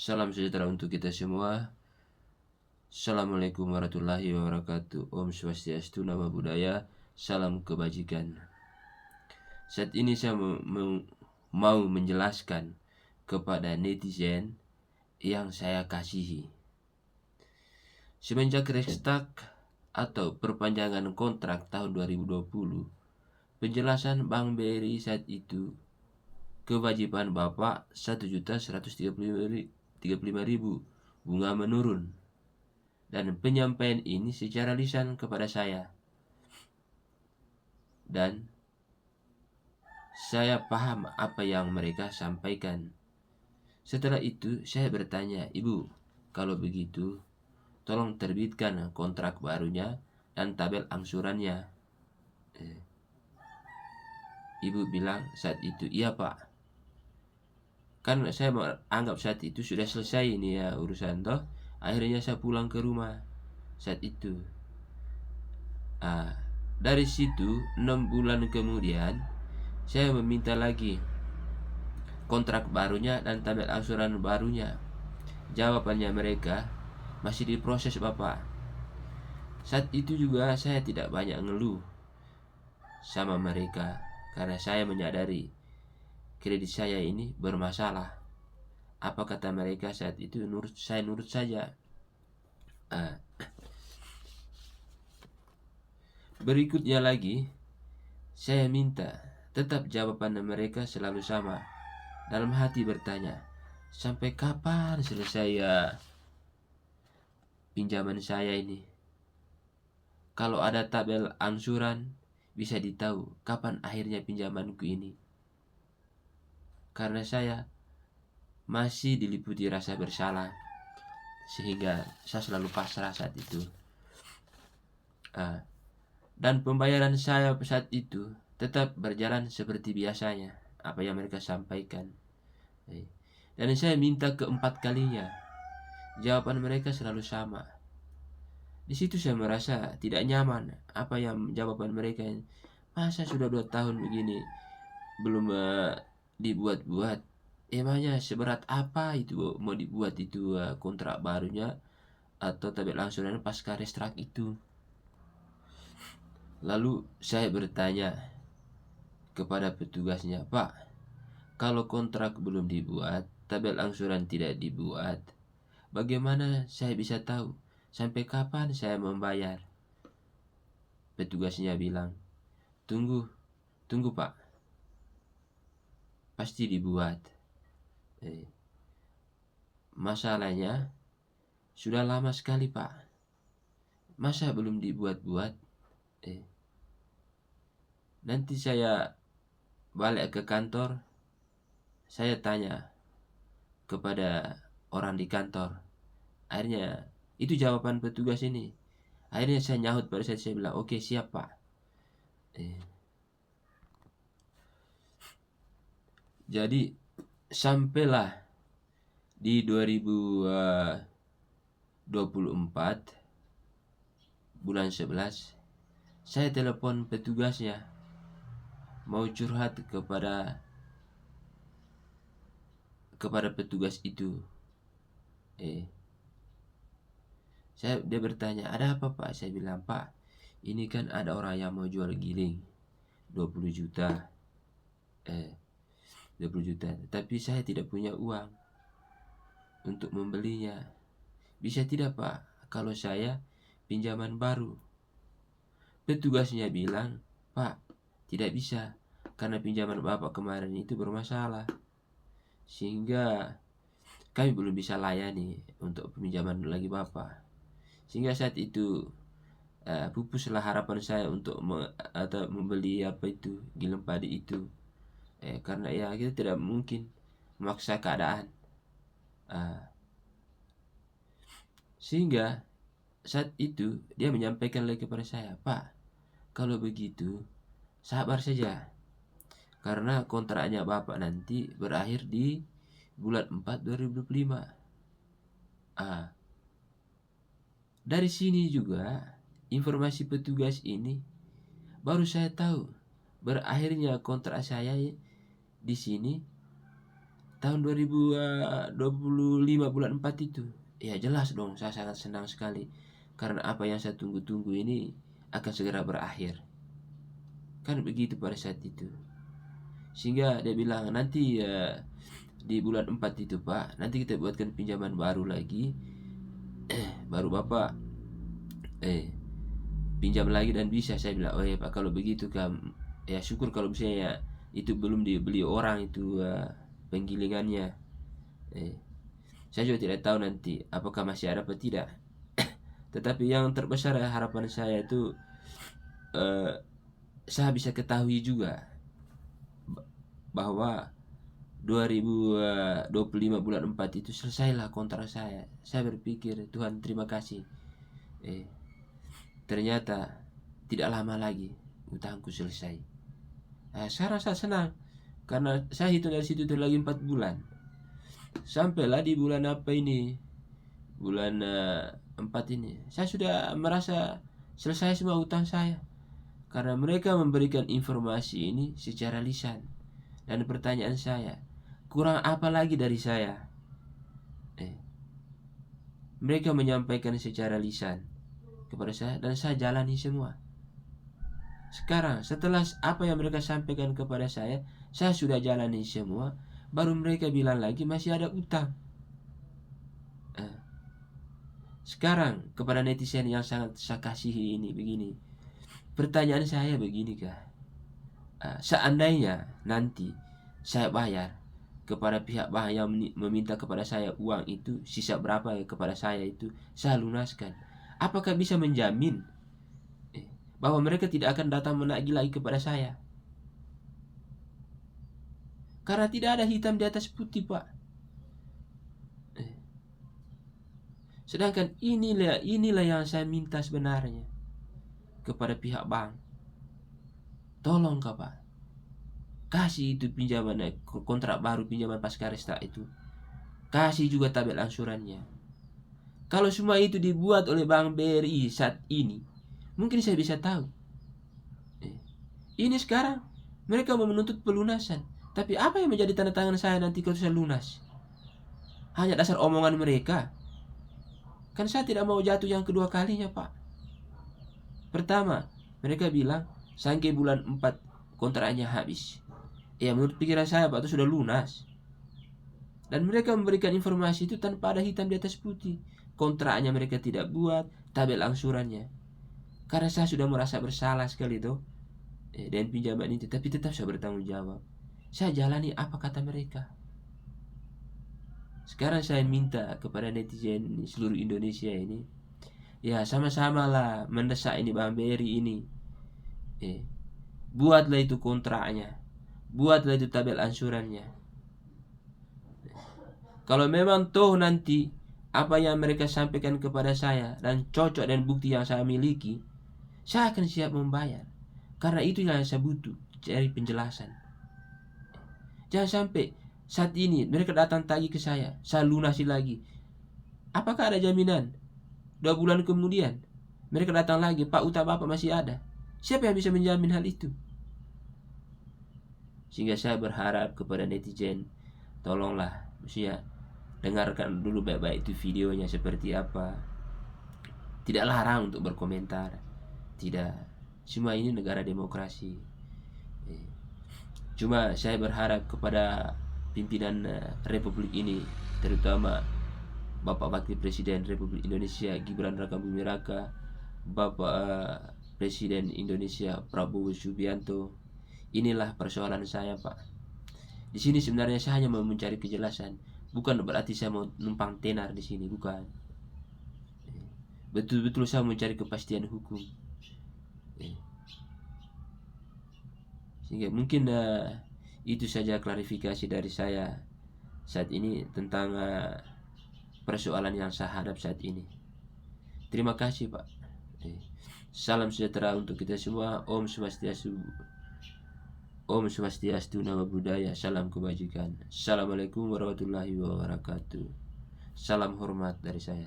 Salam sejahtera untuk kita semua. Assalamualaikum warahmatullahi wabarakatuh. Om Swastiastu, Namo Buddhaya. Salam kebajikan. Saat ini saya mau menjelaskan kepada netizen yang saya kasihi. Semenjak Restart atau perpanjangan kontrak tahun 2020, penjelasan Bank BRI saat itu, kewajiban Bapak 1.135.000, bunga menurun. Dan penyampaian ini secara lisan kepada saya. Dan saya paham apa yang mereka sampaikan. Setelah itu saya bertanya, Ibu, kalau begitu tolong terbitkan kontrak barunya dan tabel angsurannya. Ibu bilang saat itu, iya Pak. Kan saya anggap saat itu sudah selesai ini ya urusan toh. Akhirnya saya pulang ke rumah saat itu. Dari situ 6 bulan kemudian saya meminta lagi kontrak barunya dan tabel angsuran barunya. Jawabannya mereka, masih diproses Bapak. Saat itu juga saya tidak banyak ngeluh sama mereka, karena saya menyadari kredit saya ini bermasalah. Apa kata mereka saat itu, saya nurut saja. Berikutnya lagi, saya minta tetap jawaban mereka selalu sama. Dalam hati bertanya, sampai kapan selesai ya pinjaman saya ini? Kalau ada tabel angsuran, bisa ditahu kapan akhirnya pinjamanku ini. Karena saya masih diliputi rasa bersalah, sehingga saya selalu pasrah saat itu. Dan pembayaran saya saat itu tetap berjalan seperti biasanya, apa yang mereka sampaikan. Dan saya minta keempat kalinya, jawaban mereka selalu sama. Di situ saya merasa tidak nyaman. Apa yang jawaban mereka, masa sudah 2 tahun begini belum dibuat-buat. Emangnya seberat apa itu mau dibuat itu kontrak barunya atau tabel angsuran pasca Restart itu. Lalu saya bertanya kepada petugasnya, Pak, kalau kontrak belum dibuat, tabel angsuran tidak dibuat, bagaimana saya bisa tahu sampai kapan saya membayar? Petugasnya bilang, tunggu Pak, pasti dibuat. Masalahnya sudah lama sekali Pak, masa belum dibuat-buat? Nanti saya balik ke kantor, saya tanya kepada orang di kantor. Akhirnya itu jawaban petugas ini. Akhirnya saya nyahut pada saya bilang, oke siap Pak. Jadi sampailah di 2024 bulan 11, saya telepon petugasnya, mau curhat kepada petugas itu. Dia bertanya, ada apa Pak? Saya bilang, Pak, ini kan ada orang yang mau jual giling 20 juta. 20 juta, tapi saya tidak punya uang untuk membelinya. Bisa tidak Pak, kalau saya pinjaman baru? Petugasnya bilang, Pak, tidak bisa, karena pinjaman Bapak kemarin itu bermasalah, sehingga kami belum bisa layani untuk pinjaman lagi Bapak. Sehingga saat itu pupuslah harapan saya untuk membeli giling padi itu. Karena ya kita tidak mungkin memaksa keadaan. Sehingga saat itu dia menyampaikan lagi kepada saya, Pak, kalau begitu sabar saja, karena kontraknya Bapak nanti berakhir di bulan 4 2025. Dari sini juga informasi petugas ini baru saya tahu berakhirnya kontrak saya di sini tahun 2025 bulan 4 itu, ya jelas dong saya sangat senang sekali. Karena apa yang saya tunggu-tunggu ini akan segera berakhir. Kan begitu pada saat itu. Sehingga dia bilang nanti di bulan 4 itu Pak, nanti kita buatkan pinjaman baru lagi. Baru Bapak pinjam lagi dan bisa. Saya bilang, oh ya Pak, kalau begitu kan ya syukur kalau misalnya itu belum dibeli orang itu penggilingannya. Saya juga tidak tahu nanti apakah masih ada atau tidak. Tetapi yang terbesar harapan saya itu saya bisa ketahui juga bahwa 2025 bulan 4 itu selesailah kontrak saya. Saya berpikir, Tuhan terima kasih. Ternyata tidak lama lagi utangku selesai. Saya rasa senang karena saya hitung dari situ lagi 4 bulan. Sampailah di bulan apa ini? Bulan 4 ini. Saya sudah merasa selesai semua utang saya. Karena mereka memberikan informasi ini secara lisan. Dan pertanyaan saya, kurang apa lagi dari saya? Mereka menyampaikan secara lisan kepada saya dan saya jalani semua. Sekarang setelah apa yang mereka sampaikan kepada saya sudah jalani semua. Baru mereka bilang lagi masih ada utang. Sekarang kepada netizen yang sangat saya kasihi ini begini, pertanyaan saya begini kah? Seandainya nanti saya bayar kepada pihak bank yang meminta kepada saya uang itu, sisa berapa kepada saya itu saya lunaskan, apakah bisa menjamin bahwa mereka tidak akan datang menagih lagi kepada saya? Karena tidak ada hitam di atas putih Pak. Sedangkan inilah yang saya minta sebenarnya kepada pihak bank. Tolong Pak, kasih itu pinjaman kontrak baru pinjaman pascaresta itu. Kasih juga tabel angsurannya. Kalau semua itu dibuat oleh Bank BRI saat ini, mungkin saya bisa tahu. Ini sekarang mereka mau menuntut pelunasan. Tapi apa yang menjadi tanda tangan saya nanti kalau saya lunas? Hanya dasar omongan mereka. Kan saya tidak mau jatuh yang kedua kalinya Pak. Pertama, mereka bilang sampai bulan 4 kontraknya habis. Ya menurut pikiran saya Pak itu sudah lunas. Dan mereka memberikan informasi itu tanpa ada hitam di atas putih. Kontraknya mereka tidak buat, tabel angsurannya. Karena saya sudah merasa bersalah sekali tuh dan pinjaman itu, tapi tetap saya bertanggung jawab. Saya jalani apa kata mereka. Sekarang saya minta kepada netizen seluruh Indonesia ini, ya sama-sama lah mendesak ini Bank BRI ini. Buatlah itu kontraknya, buatlah itu tabel angsurannya. Kalau memang toh nanti apa yang mereka sampaikan kepada saya dan cocok dengan bukti yang saya miliki, saya akan siap membayar. Karena itu yang saya butuh, cari penjelasan. Jangan sampai saat ini mereka datang tagih ke saya lunasi lagi. Apakah ada jaminan 2 bulan kemudian mereka datang lagi, Pak utang Bapak masih ada? Siapa yang bisa menjamin hal itu? Sehingga saya berharap kepada netizen, tolonglah, maksudnya dengarkan dulu baik-baik itu videonya seperti apa. Tidak larang untuk berkomentar, tidak. Semua ini negara demokrasi. Cuma saya berharap kepada pimpinan Republik ini, terutama Bapak Wakil Presiden Republik Indonesia Gibran Rakabuming Raka, Bapak Presiden Indonesia Prabowo Subianto. Inilah persoalan saya Pak. Di sini sebenarnya saya hanya mau mencari kejelasan. Bukan berarti saya mau numpang tenar di sini, bukan. Betul-betul saya mencari kepastian hukum. Sehingga mungkin itu saja klarifikasi dari saya saat ini tentang persoalan yang saya hadap saat ini. Terima kasih Pak. Salam sejahtera untuk kita semua. Om Swastiastu. Om Swastiastu, Namo Buddhaya. Salam kebajikan. Assalamualaikum warahmatullahi wabarakatuh. Salam hormat dari saya.